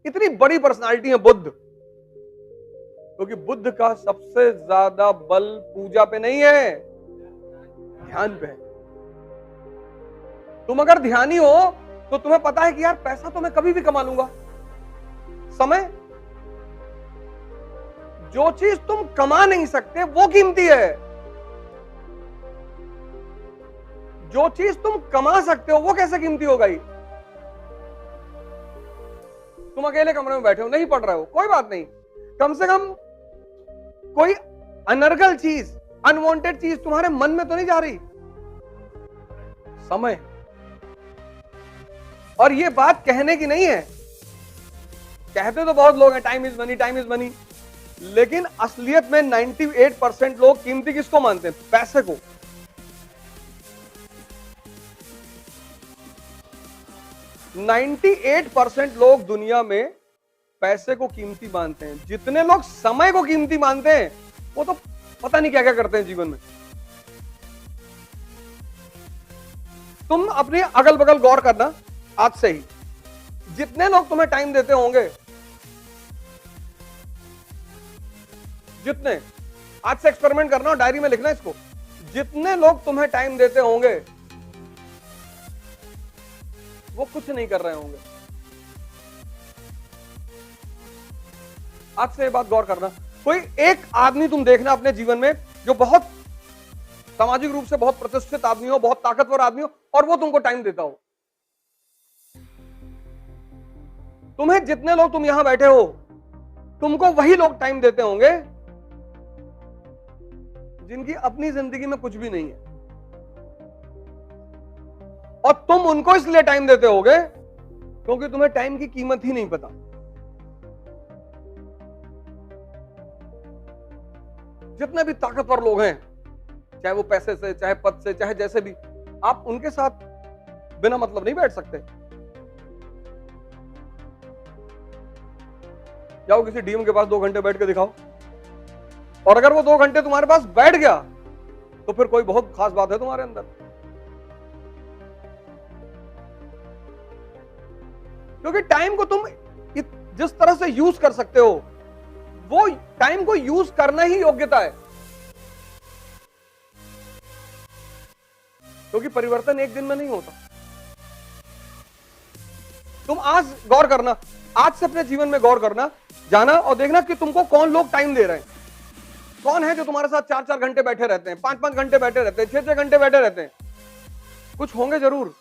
इतनी बड़ी पर्सनालिटी है बुद्ध, क्योंकि बुद्ध का सबसे ज्यादा बल पूजा पे नहीं है, ध्यान पे है। तुम अगर ध्यानी हो तो तुम्हें पता है कि यार पैसा तो मैं कभी भी कमा लूंगा, समय, जो चीज तुम कमा नहीं सकते वो कीमती है, जो चीज तुम कमा सकते हो वो कैसे कीमती हो गई? तुम अकेले कमरे में बैठे हो, नहीं पढ़ रहे हो, कोई बात नहीं, कम से कम कोई अनर्गल चीज, अनवांटेड चीज तुम्हारे मन में तो नहीं जा रही, समय। और ये बात कहने की नहीं है, कहते तो बहुत लोग हैं time is money, time is money, लेकिन असलियत में 98% लोग कीमती किसको मानते हैं? पैसे को। नाइन्टी 98% लोग दुनिया में पैसे को कीमती मानते हैं। जितने लोग समय को कीमती मानते हैं वो तो पता नहीं क्या क्या करते हैं जीवन में। तुम अपने अगल बगल गौर करना आज से ही, जितने लोग तुम्हें टाइम देते होंगे, जितने, आज से एक्सपेरिमेंट करना और डायरी में लिखना इसको, जितने लोग तुम्हें टाइम देते होंगे वो कुछ नहीं कर रहे होंगे। आज से ये बात गौर करना, कोई एक आदमी तुम देखना अपने जीवन में जो बहुत सामाजिक रूप से बहुत प्रतिष्ठित आदमी हो, बहुत ताकतवर आदमी हो, और वो तुमको टाइम देता हो। तुम्हें जितने लोग, तुम यहां बैठे हो, तुमको वही लोग टाइम देते होंगे जिनकी अपनी जिंदगी में कुछ भी नहीं है, और तुम उनको इसलिए टाइम देते होगे क्योंकि तुम्हें टाइम की कीमत ही नहीं पता। जितने भी ताकतवर लोग हैं, चाहे वो पैसे से, चाहे पद से, चाहे जैसे भी, आप उनके साथ बिना मतलब नहीं बैठ सकते। जाओ किसी डीएम के पास 2 घंटे बैठ के दिखाओ, और अगर वो 2 घंटे तुम्हारे पास बैठ गया तो फिर कोई बहुत खास बात है तुम्हारे अंदर। क्योंकि टाइम को तुम जिस तरह से यूज कर सकते हो, वो टाइम को यूज करना ही योग्यता है। क्योंकि परिवर्तन एक दिन में नहीं होता। तुम आज गौर करना, आज से अपने जीवन में गौर करना, जाना और देखना कि तुमको कौन लोग टाइम दे रहे हैं। कौन है जो तुम्हारे साथ 4-4 घंटे बैठे रहते हैं, 5-5 घंटे बैठे रहते हैं, 6-6 घंटे बैठे रहते हैं? कुछ होंगे जरूर।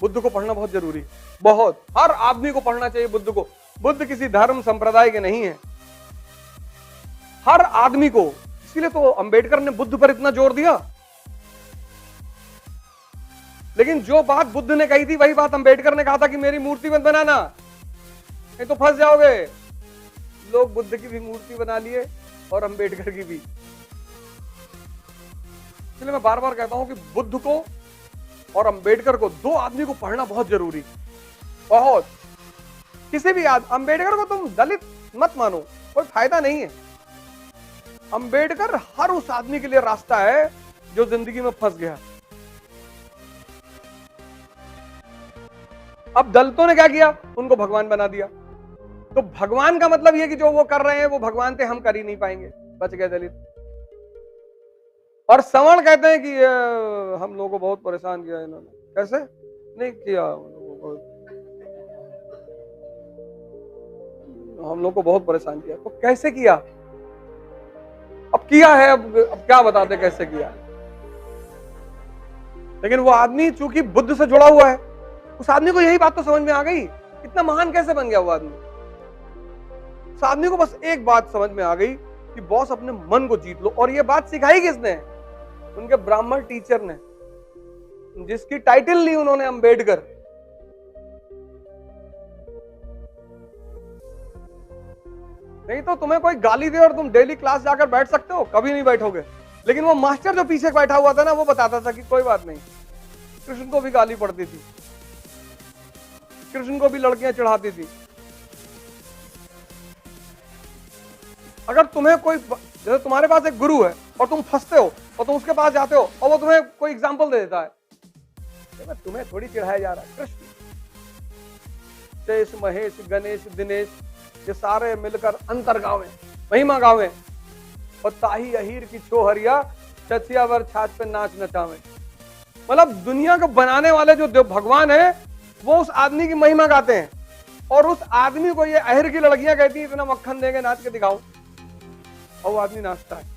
बुद्ध को पढ़ना बहुत जरूरी है, बहुत, हर आदमी को पढ़ना चाहिए बुद्ध को। बुद्ध किसी धर्म संप्रदाय के नहीं है, हर आदमी को। इसीलिए तो अंबेडकर ने बुद्ध पर इतना जोर दिया। लेकिन जो बात बुद्ध ने कही थी वही बात अंबेडकर ने कहा था कि मेरी मूर्ति मत बनाना, नहीं तो फंस जाओगे। लोग बुद्ध की भी मूर्ति बना लिए और अंबेडकर की भी। इसलिए मैं बार बार कहता हूं कि बुद्ध को और अंबेडकर को, 2 आदमी को पढ़ना बहुत जरूरी, बहुत। किसी भी अंबेडकर को तुम दलित मत मानो, कोई फायदा नहीं है। अंबेडकर हर उस आदमी के लिए रास्ता है जो जिंदगी में फंस गया। अब दलितों ने क्या किया? उनको भगवान बना दिया। तो भगवान का मतलब यह कि जो वो कर रहे हैं वो भगवान थे, हम कर ही नहीं पाएंगे, बच गए दलित। और सवर्ण कहते हैं कि हम लोगों को बहुत परेशान किया इन्होंने। कैसे नहीं किया? हम लोग को बहुत परेशान किया। तो कैसे किया? अब किया है, अब क्या बताते कैसे किया। लेकिन वो आदमी चूंकि बुद्ध से जुड़ा हुआ है, उस आदमी को यही बात तो समझ में आ गई। इतना महान कैसे बन गया वो आदमी? उस आदमी को बस एक बात समझ में आ गई कि बॉस अपने मन को जीत लो। और ये बात सिखाई किसने? उनके ब्राह्मण टीचर ने, जिसकी टाइटल ली उन्होंने अंबेडकर। नहीं तो तुम्हें कोई गाली दे और तुम डेली क्लास जाकर बैठ सकते हो? कभी नहीं बैठोगे। लेकिन वो मास्टर जो पीछे बैठा हुआ था ना, वो बताता था कि कोई बात नहीं, कृष्ण को भी गाली पड़ती थी, कृष्ण को भी लड़कियां चढ़ाती थी। अगर तुम्हें कोई, जैसे तुम्हारे पास एक गुरु है और तुम फंसते हो और तुम उसके पास जाते हो और वो तुम्हें कोई एग्जाम्पल दे देता है, तुम्हें थोड़ी चिढ़ाया जा रहा है, कृष्ण। शेष, महेश, गणेश, दिनेश, ये सारे मिलकर अंतर गावे, महिमा गावे। और ताही अहीर की छोहरिया, चचियावर छाछ पे नाच नचावे। मतलब दुनिया को बनाने वाले जो देव भगवान है, वो उस आदमी की महिमा गाते हैं, और उस आदमी को ये अहिर की लड़कियां कहती हैं इतना मक्खन देके नाच के दिखाओ, और वो आदमी नाचता है।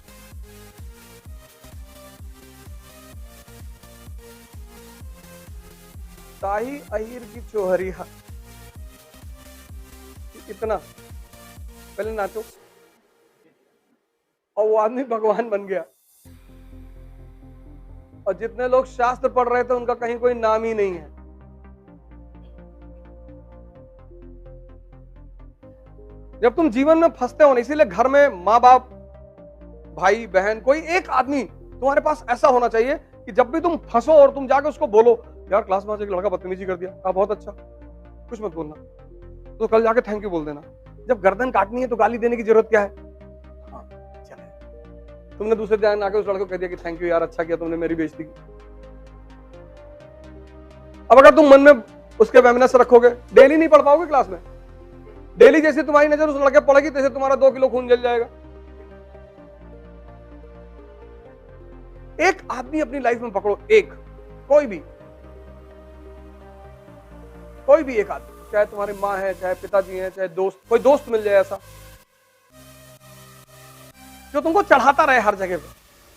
ताही अहीर की चोहरिया, इतना पहले नाचो, और वो आदमी भगवान बन गया। और जितने लोग शास्त्र पढ़ रहे थे उनका कहीं कोई नाम ही नहीं है। जब तुम जीवन में फंसते हो ना, इसीलिए घर में माँ बाप, भाई बहन, कोई एक आदमी तुम्हारे पास ऐसा होना चाहिए कि जब भी तुम फंसो और तुम जाके उसको बोलो, यार क्लास में आज एक लड़का बदतमीजी कर दिया, कहा बहुत अच्छा, कुछ मत बोलना, तो कल जाके थैंक यू बोल देना। जब गर्दन काटनी है तो गाली देने की जरूरत क्या है? हाँ, चले। तुमने दूसरे दिन आके उस लड़के को कह दिया कि थैंक यू यार, अच्छा किया तुमने मेरी बेइज्जती की। अब अगर तुम मन में उसके वेमनेस रखोगे, डेली नहीं पढ़ पाओगे क्लास में। डेली जैसे तुम्हारी नजर उस लड़के पड़ेगी, तैसे तुम्हारा 2 किलो खून जल जाएगा। एक आदमी अपनी लाइफ में पकड़ो, एक, कोई भी एक आदमी, चाहे तुम्हारी माँ है, चाहे पिताजी है, चाहे दोस्त, कोई दोस्त मिल जाए ऐसा जो तुमको चढ़ाता रहे हर जगह पे,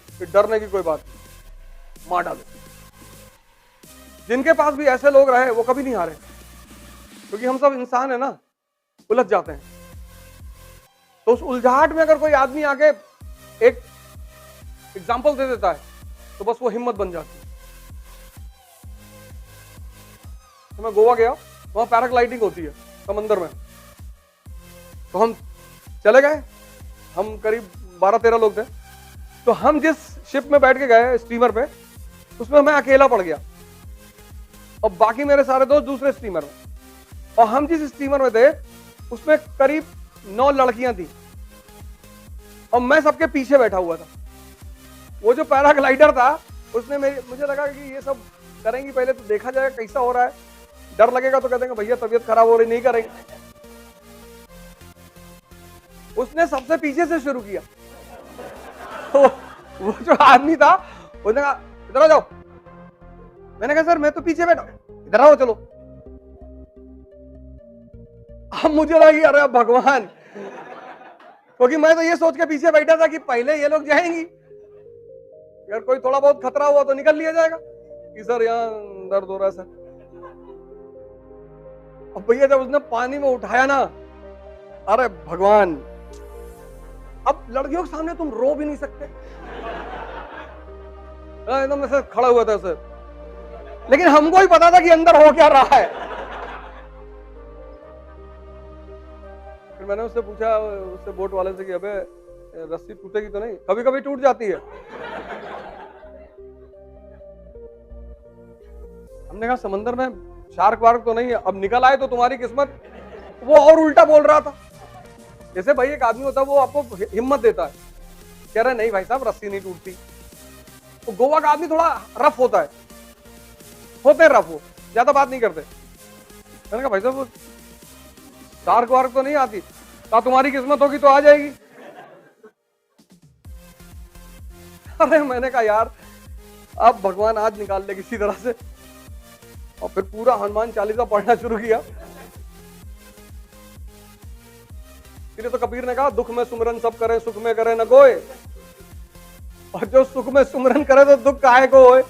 फिर डरने की कोई बात नहीं, मार डालो। जिनके पास भी ऐसे लोग रहे वो कभी नहीं हारे, क्योंकि हम सब इंसान है ना, उलझ जाते हैं। तो उस उलझाहट में अगर कोई आदमी आके एक एग्जाम्पल दे देता है तो बस वो हिम्मत बन जाती है। तो मैं गोवा गया, वहां पैराग्लाइडिंग होती है समंदर में, तो हम चले गए, हम करीब 12-13 लोग थे। तो हम जिस शिप में बैठ के गए स्टीमर पे, उसमें मैं अकेला पड़ गया और बाकी मेरे सारे दोस्त दूसरे स्टीमर में। और हम जिस स्टीमर में थे उसमें करीब 9 लड़कियां थी और मैं सबके पीछे बैठा हुआ था। वो जो पैराग्लाइडर था उसने मुझे लगा कि ये सब करेंगी, पहले तो देखा जाएगा कैसा हो रहा है, डर लगेगा तो कह देंगे भैया तबीयत खराब हो रही, नहीं करेंगे। उसने सबसे पीछे से शुरू किया। तो वो जो आदमी था उसने कहा इधर आ जाओ। मैंने कहा सर मैं तो पीछे बैठा, इधर आओ चलो। अब मुझे लगा कि अरे भगवान, क्योंकि मैं तो ये सोच के पीछे बैठा था कि पहले ये लोग जाएंगी, अगर कोई थोड़ा बहुत खतरा हुआ तो निकल लिया जाएगा कि सर यहाँ दर्द हो रहा है सर। अब भैया जब उसने पानी में उठाया ना, अरे भगवान, अब लड़कियों के सामने तुम रो भी नहीं सकते, एकदम ऐसे खड़ा हुआ था सर, लेकिन हमको ही पता था कि अंदर हो क्या रहा है। फिर मैंने उससे पूछा, उससे बोट वाले से कि अबे रस्सी टूटेगी तो नहीं? कभी कभी टूट जाती है। हमने कहा समंदर में शार्क वार्क तो नहीं है, अब निकल आए तो तुम्हारी किस्मत। वो और उल्टा बोल रहा था, जैसे भाई एक आदमी होता है वो आपको हिम्मत देता है, कह रहा है नहीं भाई साहब रस्सी नहीं टूटती। तो गोवा का आदमी थोड़ा रफ होता है, होते रफ, हो ज्यादा बात नहीं करते। मैंने कहा भाई साहब शार्क वार्क तो नहीं आती? कहा तुम्हारी किस्मत होगी तो आ जाएगी। अरे मैंने कहा यार अब भगवान आज निकाल ले किसी तरह से, और फिर पूरा हनुमान चालीसा पढ़ना शुरू किया। फिर तो कबीर ने कहा दुख में सुमरन सब करे, सुख में करे न कोई, और जो सुख में सुमरन करे तो दुख काहे को होए।